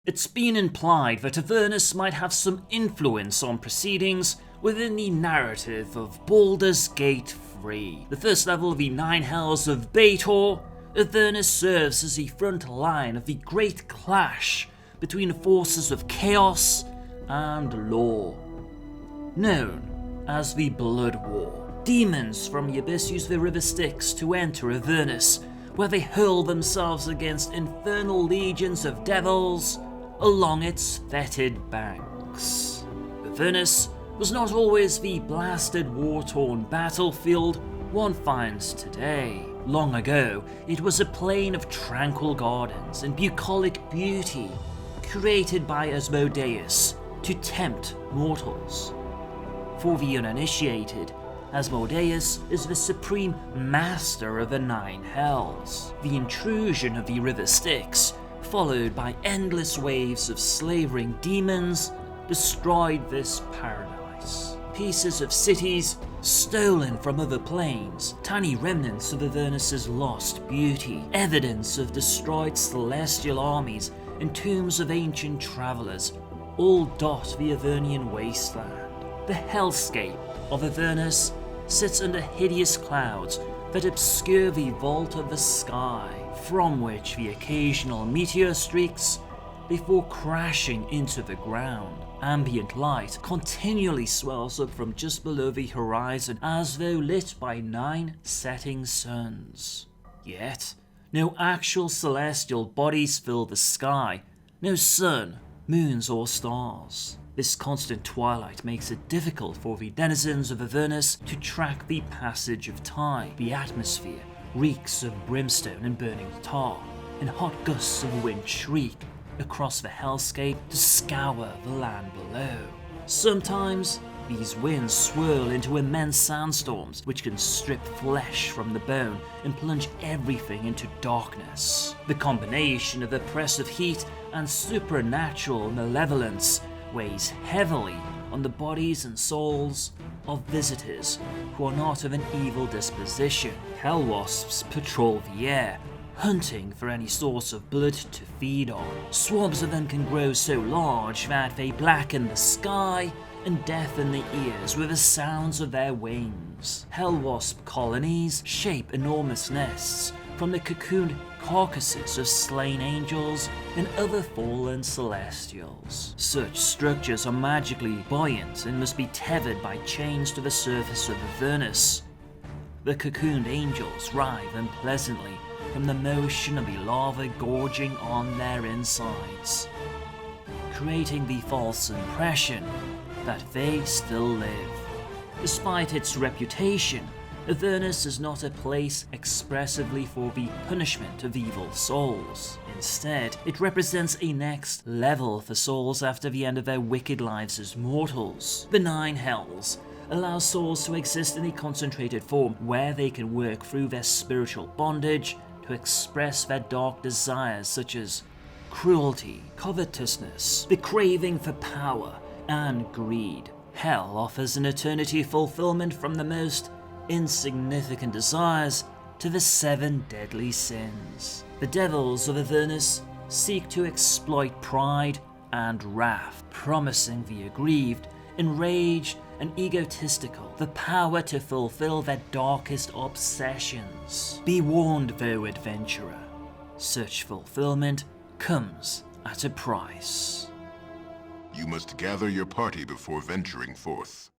It's been implied that Avernus might have some influence on proceedings within the narrative of Baldur's Gate 3. The first level of the 9 Hells of Baldur, Avernus serves as the front line of the great clash between the forces of chaos and law, known as the Blood War. Demons from the abyss use the river Styx to enter Avernus, where they hurl themselves against infernal legions of devils along its fetid banks. Avernus was not always the blasted, war-torn battlefield one finds today. Long ago, it was a plain of tranquil gardens and bucolic beauty, created by Asmodeus to tempt mortals. For the uninitiated, Asmodeus is the supreme master of the 9 Hells. The intrusion of the river Styx, followed by endless waves of slavering demons, destroyed this paradise. Pieces of cities stolen from other planes, tiny remnants of Avernus' lost beauty, evidence of destroyed celestial armies and tombs of ancient travellers all dot the Avernian wasteland. The hellscape of Avernus sits under hideous clouds that obscure the vault of the sky, from which the occasional meteor streaks before crashing into the ground. Ambient light continually swells up from just below the horizon as though lit by 9 setting suns. Yet, no actual celestial bodies fill the sky, no sun, moons or stars. This constant twilight makes it difficult for the denizens of Avernus to track the passage of time. The atmosphere reeks of brimstone and burning tar, and hot gusts of wind shriek across the hellscape to scour the land below. Sometimes, these winds swirl into immense sandstorms which can strip flesh from the bone and plunge everything into darkness. The combination of oppressive heat and supernatural malevolence weighs heavily on the bodies and souls of visitors who are not of an evil disposition. Hell wasps patrol the air, hunting for any source of blood to feed on. Swarms of them can grow so large that they blacken the sky and deafen the ears with the sounds of their wings. Hell wasp colonies shape enormous nests from the cocooned carcasses of slain angels and other fallen celestials. Such structures are magically buoyant and must be tethered by chains to the surface of Avernus. The cocooned angels writhe unpleasantly from the motion of the lava gorging on their insides, creating the false impression that they still live. Despite its reputation, Avernus is not a place expressively for the punishment of evil souls. Instead, it represents a next level for souls after the end of their wicked lives as mortals. The 9 Hells allow souls to exist in a concentrated form where they can work through their spiritual bondage to express their dark desires such as cruelty, covetousness, the craving for power, and greed. Hell offers an eternity fulfillment from the most insignificant desires to the 7 deadly sins. The devils of Avernus seek to exploit pride and wrath, promising the aggrieved, enraged, and egotistical the power to fulfill their darkest obsessions. Be warned, though, adventurer, such fulfillment comes at a price. You must gather your party before venturing forth.